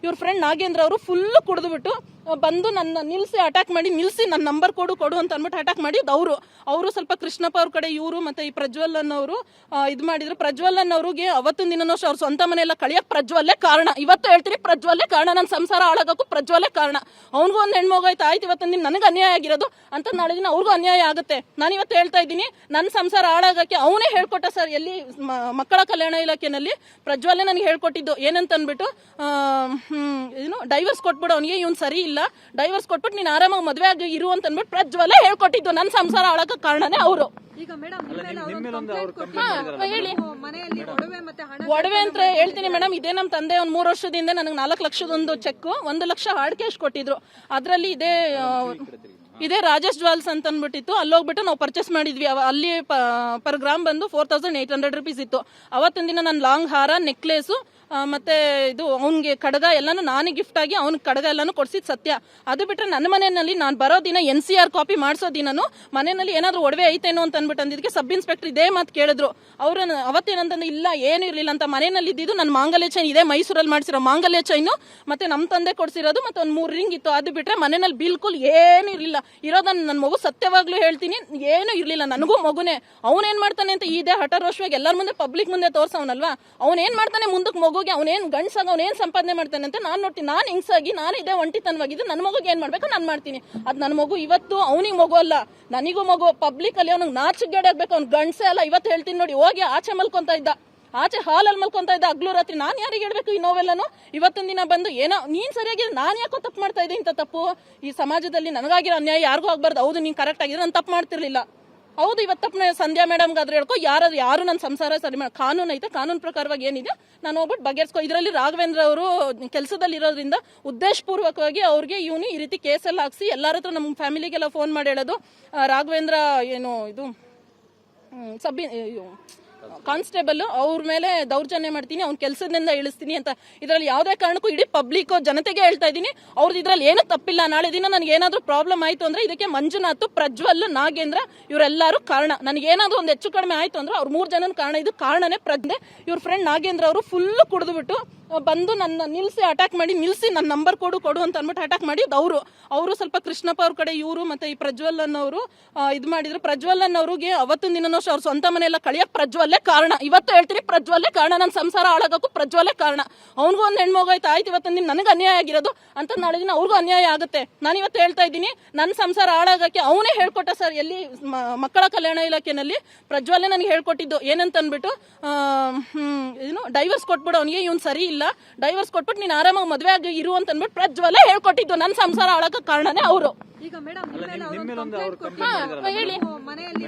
ಇವ್ರ ಫ್ರೆಂಡ್ ನಾಗೇಂದ್ರ ಅವರು ಫುಲ್ ಕುಡಿದ್ಬಿಟ್ಟು ಬಂದು ನನ್ನ ಅಟ್ಯಾಕ್ ಮಾಡಿ ನಿಲ್ಸಿ ನನ್ನ ನಂಬರ್ ಕೊಡು ಅಂತ ಅಂದ್ಬಿಟ್ಟು ಅಟ್ಯಾಕ್ ಮಾಡಿ ಅವರು ಸ್ವಲ್ಪ ಕೃಷ್ಣಪ್ಪ ಅವ್ರ ಕಡೆ ಇವರು ಮತ್ತೆ ಈ ಪ್ರಜ್ವಲ್ ಅನ್ನೋರು ಇದು ಮಾಡಿದ್ರು. ಪ್ರಜ್ವಲ್ ಅನ್ನೋರಿಗೆ ಅವತ್ತಿನ ದಿನನೂ ಅವ್ರ ಸ್ವಂತ ಮನೆಯೆಲ್ಲ ಕಳಿಯಕ್ ಪ್ರಜ್ವಲ್ಲೇ ಕಾರಣ. ಇವತ್ತು ಹೇಳ್ತೀನಿ ಪ್ರಜ್ವಲ್ಲೇ ಕಾರಣ, ನನ್ನ ಸಂಸಾರ ಹಾಳಾಗಕ್ಕೂ ಪ್ರಜ್ವಲ್ಲೇ ಕಾರಣ. ಅವ್ನಿಗೂ ಒಂದು ಹೆಣ್ಮಗು ಆಯ್ತು, ಇವತ್ತಿನ ದಿನ ನನಗೆ ಅನ್ಯಾಯ ಆಗಿರೋದು ಅಂತ ನಾಳೆ ದಿನ ಅವ್ರಿಗೂ ಅನ್ಯಾಯ ಆಗುತ್ತೆ. ನಾನು ಇವತ್ತು ಹೇಳ್ತಾ ಇದ್ದೀನಿ, ನನ್ನ ಸಂಸಾರ ಹಾಳಾಗಕ್ಕೆ ಅವನೇ ಹೇಳ್ಕೊಟ್ಟ ಸರ್. ಎಲ್ಲಿ ಮಕ್ಕಳ ಕಲ್ಯಾಣ ಇಲಾಖೆನಲ್ಲಿ ಪ್ರಜ್ವಲ್ಲೇ ನನಗೆ ಹೇಳ್ಕೊಟ್ಟಿದ್ದು ಏನಂತ ಅಂದ್ಬಿಟ್ಟು ಡೈವರ್ಸ್ ಕೊಟ್ಬಿಡು ಅವನಿಗೆ, ಇವ್ನು ಸರಿ ಇಲ್ಲ, ಡೈವರ್ಸ್ ಕೊಟ್ಬಿಟ್ಟು ನೀನು ಆರಾಮಾಗಿ ಮದುವೆ ಆಗಿ ಇರು ಅಂತ ಅಂದ್ಬಿಟ್ಟು ಪ್ರಜ್ವಲ್ಲೇ ಹೇಳ್ಕೊಟ್ಟಿದ್ದು. ನನ್ನ ಸಂಸಾರ ಹಾಳಾಗ ಕಾರಣನೇ ಅವರು. ಈಗ ಮೇಡಮ್ ಹೇಳಿ, ಮನೆಯಲ್ಲಿ ಒಡವೆ ಅಂತ ಹೇಳ್ತೀನಿ ಮೇಡಮ್. ಇದೇ ನಮ್ಮ ತಂದೆ ಒಂದು 3 ವರ್ಷದಿಂದ ನನಗೆ 4 ಲಕ್ಷದೊಂದು ಚೆಕ್, 1 ಲಕ್ಷ ಹಾರ್ಡ್ ಕ್ಯಾಶ್ ಕೊಟ್ಟಿದ್ರು. ಅದರಲ್ಲಿ ಇದೇ ರಾಜೇಶ್ ಜ್ವಾಲ್ಸ್ ಅಂತ ಅಂದ್ಬಿಟ್ಟಿತ್ತು. ಅಲ್ಲೋಗ್ಬಿಟ್ಟು ನಾವು ಪರ್ಚೇಸ್ ಮಾಡಿದ್ವಿ. ಅಲ್ಲಿ ಪರ್ ಗ್ರಾಮ್ ಬಂದು 4800 rupees ಇತ್ತು. ಅವತ್ತಿನ ದಿನ ನಾನು ಲಾಂಗ್ ಹಾರ, ನೆಕ್ಲೇಸು ಮತ್ತೆ ಇದು ಅವ್ನಿಗೆ ಕಡಗ ಎಲ್ಲಾನು ನಾನೇ ಗಿಫ್ಟ್ ಆಗಿ ಅವ್ನಿಗೆ ಕಡಗ ಎಲ್ಲಾನು ಕೊಡ್ಸಿದ್ ಸತ್ಯ. ಅದು ಬಿಟ್ರೆ ನನ್ನ ಮನೆಯಲ್ಲಿ ನಾನು ಬರೋ ದಿನ NCR ಕಾಪಿ ಮಾಡಿಸೋ ದಿನನು ಮನೆಯಲ್ಲಿ ಏನಾದ್ರು ಒಡವೆ ಐತೇನೋ ಅಂತ ಅಂದ್ಬಿಟ್ಟು ಅಂದಿದ್ದಕ್ಕೆ ಸಬ್ ಇನ್ಸ್ಪೆಕ್ಟರ್ ಇದೇ ಮಾತು ಕೇಳಿದ್ರು. ಅವ್ರನ್ನ ಅವತ್ತೇನಂತಂದ್ರೆ ಇಲ್ಲ ಏನು ಇರ್ಲಿಲ್ಲ ಅಂತ. ಮನೆಯಲ್ಲಿ ಇದ್ದಿದ್ದು ನನ್ನ ಮಾಂಗಲ್ಯ ಚೈನ್ ಇದೆ, ಮೈಸೂರಲ್ಲಿ ಮಾಡಿಸಿರೋ ಮಾಂಗಲ್ಯ ಚೈನು, ಮತ್ತೆ ನಮ್ಮ ತಂದೆ ಕೊಡ್ಸಿರೋದು, ಮತ್ತೆ ಒಂದು 3 ರಿಂಗ್ ಇತ್ತು. ಅದು ಬಿಟ್ರೆ ಮನೆಯಲ್ಲಿ ಬಿಲ್ಕುಲ್ ಏನು ಇರ್ಲಿಲ್ಲ. ಇರೋದನ್ನ ನನ್ನ ಮಗು ಸತ್ಯವಾಗ್ಲೂ ಹೇಳ್ತೀನಿ, ಏನು ಇರ್ಲಿಲ್ಲ. ನನಗೂ ಮಗುನೇ. ಅವನೇನ್ ಮಾಡ್ತಾನೆ ಅಂತ ಇದೇ ಹಠರೋಷವಾಗಿ ಎಲ್ಲರ ಮುಂದೆ ಪಬ್ಲಿಕ್ ಮುಂದೆ ತೋರ್ಸವನಲ್ವಾ, ಅವನೇನ್ ಮಾಡ್ತಾನೆ ಮುಂದಕ್ಕೆ ಮಗುಗೆ, ಅವನೇನ್ ಗಂಡ್ಸಾಗ ಅವನೇನ್ ಸಂಪಾದನೆ ಮಾಡ್ತಾನೆ ಅಂತ ನಾನು ನೋಡ್ತೀನಿ. ನಾನು ಹಿಂಗ್ಸಾಗಿ ನಾನು ಇದೇ ಒಂಟಿತನವಾಗಿದ್ದು ನನ್ನ ಮಗುಗೆ ಏನ್ ಮಾಡ್ಬೇಕು ನಾನು ಮಾಡ್ತೀನಿ. ಅದ್ ನನ್ನ ಮಗು ಇವತ್ತು ಅವನಿಗೆ ಮಗು ಅಲ್ಲ, ನನಗೂ ಮಗು. ಪಬ್ಲಿಕ್ ಅಲ್ಲಿ ಅವ್ನಿಗೆ ನಾಚಿಗೇಡೆ ಆಗ್ಬೇಕು, ಅವ್ನು ಗಂಡ್ಸೆ ಅಲ್ಲ. ಇವತ್ತು ಹೇಳ್ತೀನಿ ನೋಡಿ, ಹೋಗಿ ಆಚೆ ಮಲ್ಕೊಂತ ಇದ್ದ, ಆಚೆ ಹಾಲಲ್ಲಿ ಮಲ್ಕೊಂತ ಇದ್ದ ಹಗ್ಲು ರಾತ್ರಿ. ನಾನು ಯಾರಿಗೆ ಹೇಳ್ಬೇಕು ಈ ನೋವೆಲ್ಲನು? ಇವತ್ತಿನ ದಿನ ಬಂದು ಏನೋ ನೀನ್ ಸರಿಯಾಗಿದೆ, ನಾನು ಯಾಕೋ ತಪ್ಪು ಮಾಡ್ತಾ ಇದ್ದೆ. ಇಂಥ ತಪ್ಪು ಈ ಸಮಾಜದಲ್ಲಿ ನನಗಾಗಿರೋ ಅನ್ಯಾಯ ಯಾರಿಗೂ ಆಗ್ಬಾರ್ದು. ಹೌದು ನೀನ್ ಕರೆಕ್ಟ್ ಆಗಿದ್ರೆ ನಾನು ತಪ್ಪು ಮಾಡ್ತಿರ್ಲಿಲ್ಲ. ಹೌದು ಇವತ್ತು ತಪ್ಪು ಸಂಧ್ಯಾ ಮೇಡಮ್ಗಾದ್ರೆ ಹೇಳ್ಕೊ, ಯಾರು ನನ್ನ ಸಂಸಾರ ಸರಿ ಮಾಡಿ ಕಾನೂನು ಐತೆ, ಕಾನೂನು ಪ್ರಕಾರವಾಗಿ ಏನಿದೆ ನಾನು ಹೋಗ್ಬಿಟ್ಟು ಬಗೆಹರಿಸ್ಕೊ. ಇದರಲ್ಲಿ ರಾಘವೇಂದ್ರ ಅವರು ಕೆಲಸದಲ್ಲಿ ಇರೋದ್ರಿಂದ ಉದ್ದೇಶಪೂರ್ವಕವಾಗಿ ಅವ್ರಿಗೆ ಇವನು ಈ ರೀತಿ ಕೇಸೆಲ್ಲ ಹಾಕ್ಸಿ ಎಲ್ಲರ ಹತ್ರ ನಮ್ಮ ಫ್ಯಾಮಿಲಿಗೆಲ್ಲ ಫೋನ್ ಮಾಡಿ ಹೇಳೋದು, ರಾಘವೇಂದ್ರ ಏನು ಇದು ಕಾನ್ಸ್ಟೇಬಲ್ ಅವ್ರ ಮೇಲೆ ದೌರ್ಜನ್ಯ ಮಾಡ್ತೀನಿ, ಅವ್ನ ಕೆಲಸದಿಂದ ಇಳಿಸ್ತೀನಿ ಅಂತ. ಇದರಲ್ಲಿ ಯಾವುದೇ ಕಾರಣಕ್ಕೂ ಇಡೀ ಪಬ್ಲಿಕ್ ಜನತೆಗೆ ಹೇಳ್ತಾ ಇದ್ದೀನಿ, ಅವ್ರದ್ದು ಇದ್ರಲ್ಲಿ ಏನೂ ತಪ್ಪಿಲ್ಲ. ನಾಳೆ ದಿನ ನನಗೆ ಏನಾದರೂ ಪ್ರಾಬ್ಲಮ್ ಆಯಿತು ಅಂದ್ರೆ ಇದಕ್ಕೆ ಮಂಜುನಾಥ್, ಪ್ರಜ್ವಲ್, ನಾಗೇಂದ್ರ ಇವರೆಲ್ಲರೂ ಕಾರಣ. ನನಗೇನಾದರೂ ಒಂದು ಹೆಚ್ಚು ಕಡಿಮೆ ಆಯಿತು ಅಂದ್ರೆ ಅವ್ರು 3 ಜನನ ಕಾರಣ. ಇದು ಕಾರಣನೇ ಪ್ರಜ್ಞೆ. ಇವ್ರ ಫ್ರೆಂಡ್ ನಾಗೇಂದ್ರ ಅವರು ಫುಲ್ ಕುಡಿದ್ಬಿಟ್ಟು ಬಂದು ನನ್ನ ಅಟ್ಯಾಕ್ ಮಾಡಿ ನಿಲ್ಸಿ ನನ್ನ ನಂಬರ್ ಕೊಡು ಅಂತ ಅಂದ್ಬಿಟ್ಟು ಅಟ್ಯಾಕ್ ಮಾಡಿ ಅವರು ಸ್ವಲ್ಪ ಕೃಷ್ಣಪ್ಪ ಅವ್ರ ಕಡೆ ಇವರು ಮತ್ತೆ ಈ ಪ್ರಜ್ವಲ್ ಅನ್ನೋರು ಇದು ಮಾಡಿದ್ರು. ಪ್ರಜ್ವಲ್ ಅನ್ನೋರಿಗೆ ಅವತ್ತಿನ ದಿನನೂ ಅವ್ರ ಸ್ವಂತ ಮನೆಯೆಲ್ಲ ಕಳಿಯಕ್ ಪ್ರಜ್ವಲ್ಲೇ ಕಾರಣ. ಇವತ್ತು ಹೇಳ್ತೀನಿ ಪ್ರಜ್ವಲ್ಲೇ ಕಾರಣ, ನನ್ನ ಸಂಸಾರ ಹಾಳಾಗಕ್ಕೂ ಪ್ರಜ್ವಲ್ಲೇ ಕಾರಣ. ಅವ್ನಿಗೂ ಒಂದು ಹೆಣ್ಮಗು ಆಯ್ತು, ಇವತ್ತಿನ ದಿನ ನನಗೆ ಅನ್ಯಾಯ ಆಗಿರೋದು ಅಂತ ನಾಳೆ ದಿನ ಅವ್ರಿಗೂ ಅನ್ಯಾಯ ಆಗುತ್ತೆ. ನಾನು ಇವತ್ತು ಹೇಳ್ತಾ ಇದ್ದೀನಿ, ನನ್ನ ಸಂಸಾರ ಹಾಳಾಗಕ್ಕೆ ಅವನೇ ಹೇಳ್ಕೊಟ್ಟ ಸರ್. ಎಲ್ಲಿ ಮಕ್ಕಳ ಕಲ್ಯಾಣ ಇಲಾಖೆನಲ್ಲಿ ಪ್ರಜ್ವಲ್ಲೇ ನನಗೆ ಹೇಳ್ಕೊಟ್ಟಿದ್ದು ಏನಂತ ಅಂದ್ಬಿಟ್ಟು ಡೈವರ್ಸ್ ಕೊಟ್ಬಿಡು ಅವನಿಗೆ, ಇವ್ನು ಸರಿ ಇಲ್ಲ, ಡೈವರ್ಸ್ ಕೊಟ್ಬಿಟ್ಟು ನೀನು ಆರಾಮಾಗಿ ಮದುವೆ ಆಗಿ ಇರು ಅಂತ ಅಂದ್ಬಿಟ್ಟು ಪ್ರಜ್ವಲ್ಲೇ ಹೇಳ್ಕೊಟ್ಟಿದ್ದು. ನನ್ನ ಸಂಸಾರ ಹಾಳಾಗ ಕಾರಣನೇ ಅವರು. ಈಗ ಮೇಡಮ್ ಹೇಳಿ, ಮನೆಯಲ್ಲಿ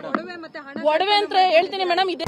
ಒಡವೆ ಅಂತ ಹೇಳ್ತೀನಿ ಮೇಡಮ್. ಇದೆ